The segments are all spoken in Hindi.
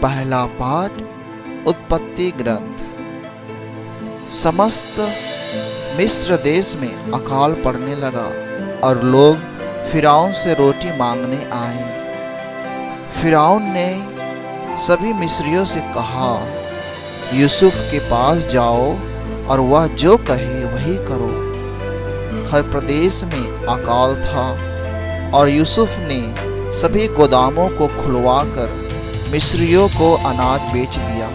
पहला पाठ उत्पत्ति ग्रंथ। समस्त मिस्र देश में अकाल पड़ने लगा और लोग फिरौन से रोटी मांगने आए। फिरौन ने सभी मिस्रियों से कहा, यूसुफ के पास जाओ और वह जो कहे वही करो। हर प्रदेश में अकाल था और यूसुफ ने सभी गोदामों को खुलवाकर मिस्रियों को अनाज बेच दिया।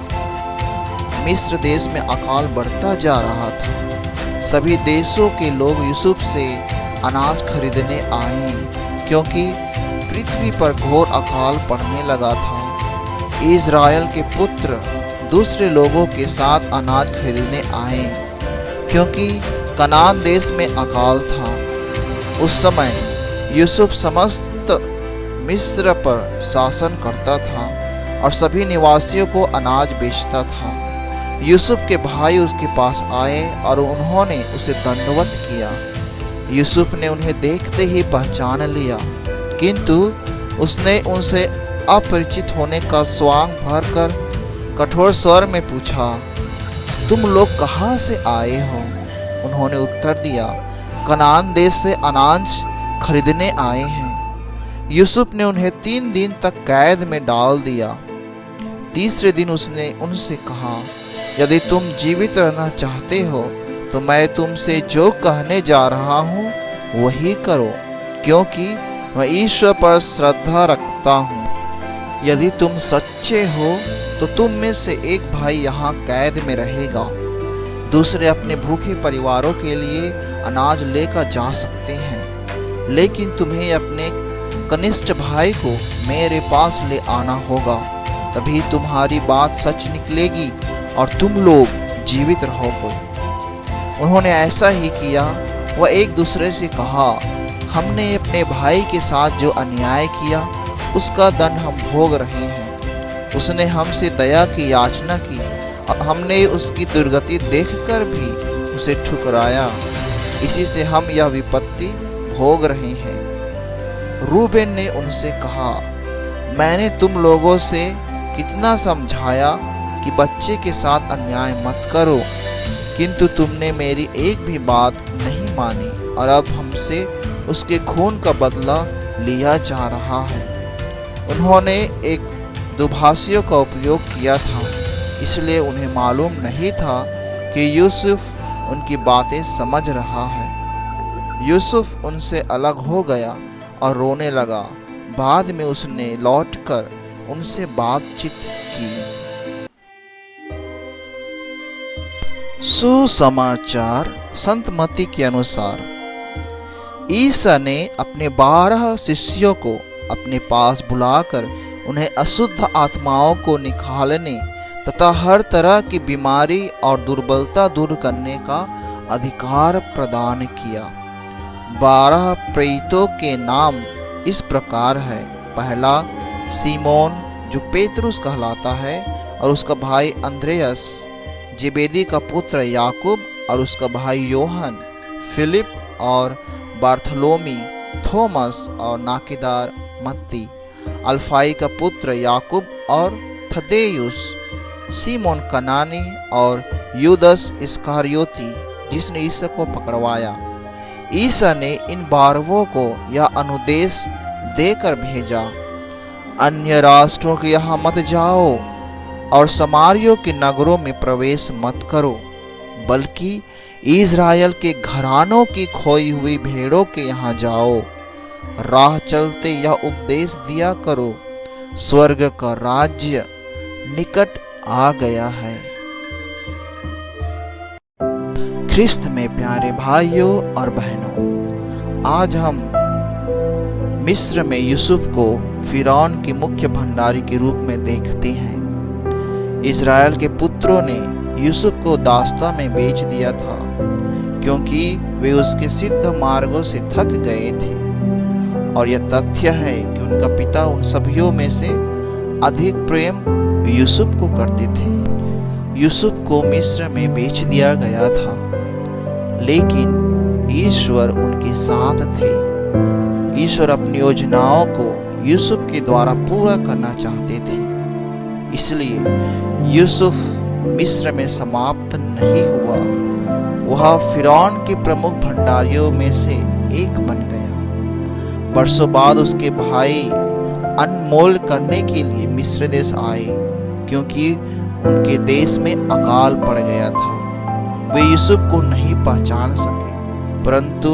मिस्र देश में अकाल बढ़ता जा रहा था। सभी देशों के लोग यूसुफ से अनाज खरीदने आए, क्योंकि पृथ्वी पर घोर अकाल पड़ने लगा था। इज़राइल के पुत्र दूसरे लोगों के साथ अनाज खरीदने आए, क्योंकि कनान देश में अकाल था। उस समय यूसुफ समस्त मिस्र पर शासन करता था और सभी निवासियों को अनाज बेचता था। यूसुफ के भाई उसके पास आए और उन्होंने उसे दंडवत किया। यूसुफ ने उन्हें देखते ही पहचान लिया, किंतु उसने उनसे अपरिचित होने का स्वांग भरकर कठोर स्वर में पूछा, तुम लोग कहाँ से आए हो? उन्होंने उत्तर दिया, कनान देश से अनाज खरीदने आए हैं। यूसुफ ने उन्हें 3 दिन तक कैद में डाल दिया। तीसरे दिन उसने उनसे कहा, यदि तुम जीवित रहना चाहते हो तो मैं तुमसे जो कहने जा रहा हूँ वही करो, क्योंकि मैं ईश्वर पर श्रद्धा रखता हूँ। यदि तुम सच्चे हो तो तुम में से एक भाई यहाँ कैद में रहेगा, दूसरे अपने भूखे परिवारों के लिए अनाज लेकर जा सकते हैं, लेकिन तुम्हें अपने कनिष्ठ भाई को मेरे पास ले आना होगा, तभी तुम्हारी बात सच निकलेगी और तुम लोग जीवित रहोगे। उन्होंने ऐसा ही किया। वह एक दूसरे से कहा, हमने अपने भाई के साथ जो अन्याय किया उसका दंड हम भोग रहे हैं। उसने हमसे दया की याचना की और हमने उसकी दुर्गति देखकर भी उसे ठुकराया। इसी से हम यह विपत्ति भोग रहे हैं। रूबेन ने उनसे कहा, मैंने तुम लोगों से कितना समझाया कि बच्चे के साथ अन्याय मत करो, किंतु तुमने मेरी एक भी बात नहीं मानी और अब हमसे उसके खून का बदला लिया जा रहा है। उन्होंने एक दुभाषियों का उपयोग किया था, इसलिए उन्हें मालूम नहीं था कि यूसुफ उनकी बातें समझ रहा है। यूसुफ उनसे अलग हो गया और रोने लगा। बाद में उसने लौटकर उनसे बातचीत की। सुसमाचार संत मत्ती के अनुसार ईसा ने अपने 12 शिष्यों को अपने पास बुलाकर उन्हें अशुद्ध आत्माओं को निकालने तथा हर तरह की बीमारी और दुर्बलता दूर करने का अधिकार प्रदान किया। 12 प्रेरितों के नाम इस प्रकार है। पहला सीमोन, जो पेतरुस कहलाता है, और उसका भाई अंद्रेयस, जेबेदी का पुत्र याकूब और उसका भाई योहन, फिलिप और बार्थोलोमी, थोमस और नाकेदार मत्ती, अल्फाई का पुत्र याकूब और थदेयुस, सीमोन कनानी और यूदस इस्करियोती, जिसने ईसा को पकड़वाया। ईसा ने इन 12 को यह अनुदेश देकर भेजा, अन्य राष्ट्रों के यहाँ मत जाओ और समारियों के नगरों में प्रवेश मत करो, बल्कि इज़राइल के घरानों की खोई हुई भेड़ों के यहाँ जाओ। राह चलते यह उपदेश दिया करो, स्वर्ग का राज्य निकट आ गया है। ख्रिस्त में प्यारे भाइयों और बहनों, आज हम मिस्र में यूसुफ को फिरौन की मुख्य भंडारी के रूप में देखते हैं। इज़राइल के पुत्रों ने यूसुफ को दास्ता में बेच दिया था, क्योंकि वे उसके सिद्ध मार्गों से थक गए थे। और यह तथ्य है कि उनका पिता उन सभीयों में से अधिक प्रेम यूसुफ को करते थे। यूसुफ को मिस्र में बेच दिया गया था, लेकिन ईश्वर उनके साथ थे। ईश्वर अपनी योजनाओं को यूसुफ के द्वारा पूरा करना चाहते थे। इसलिए यूसुफ मिस्र में समाप्त नहीं हुआ, वह फिरौन के प्रमुख भंडारियों में से एक बन गया। बरसों बाद उसके भाई अनमोल करने के लिए मिस्र देश आए, क्योंकि उनके देश में अकाल पड़ गया था। वे यूसुफ को नहीं पहचान सके, परंतु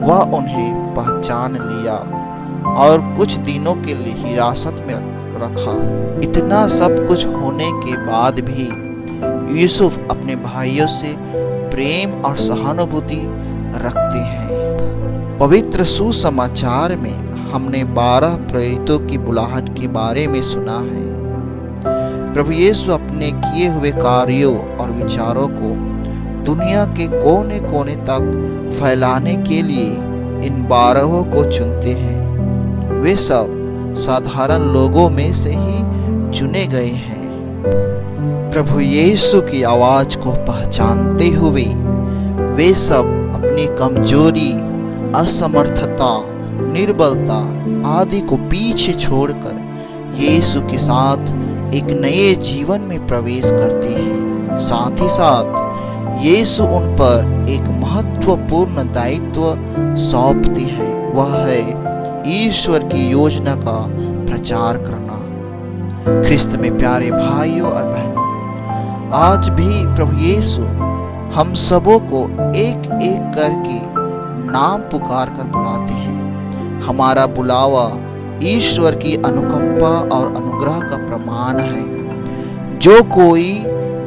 वह उन्हें पहचान लिया और कुछ दिनों के लिए हिरासत में रखा। इतना सब कुछ होने के बाद भी यूसुफ अपने भाइयों से प्रेम और सहानुभूति रखते हैं। पवित्र सुसमाचार में हमने 12 प्रेरितों की बुलाहट के बारे में सुना है। प्रभु यीशु अपने किए हुए कार्यों और विचारों को दुनिया के कोने कोने तक फैलाने के लिए इन 12 को चुनते हैं। वे सब साधारण लोगों में से ही चुने गए हैं। प्रभु यीशु की आवाज को पहचानते हुए वे सब अपनी कमजोरी, असमर्थता, निर्बलता आदि को पीछे छोड़कर यीशु के साथ एक नए जीवन में प्रवेश करते हैं। साथ ही साथ यीशु उन पर एक महत्वपूर्ण दायित्व सौंपते हैं, वह है ईश्वर की योजना का प्रचार करना। ख्रिस्त में प्यारे भाइयों और बहनों, आज भी प्रभु यीशु हम सबों को एक एक करके नाम पुकार कर बुलाते हैं। हमारा बुलावा ईश्वर की अनुकंपा और अनुग्रह का प्रमाण है। जो कोई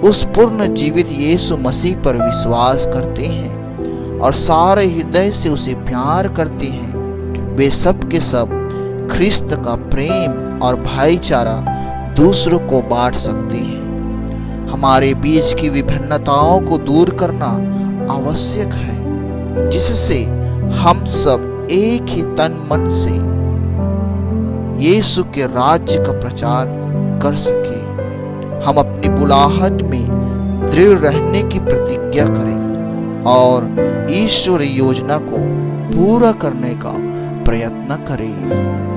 उस पूर्ण जीवित यीशु मसीह पर विश्वास करते हैं और सारे हृदय से उसे प्यार करते हैं, वे सब के सब ख्रिस्त का प्रेम और भाईचारा दूसरों को बांट सकते हैं। हमारे बीच की विभिन्नताओं को दूर करना आवश्यक है, जिससे हम सब एक ही तन मन से यीशु के राज्य का प्रचार कर सके। हम अपनी बुलाहट में दृढ़ रहने की प्रतिज्ञा करें और ईश्वरीय योजना को पूरा करने का प्रयत्न करें।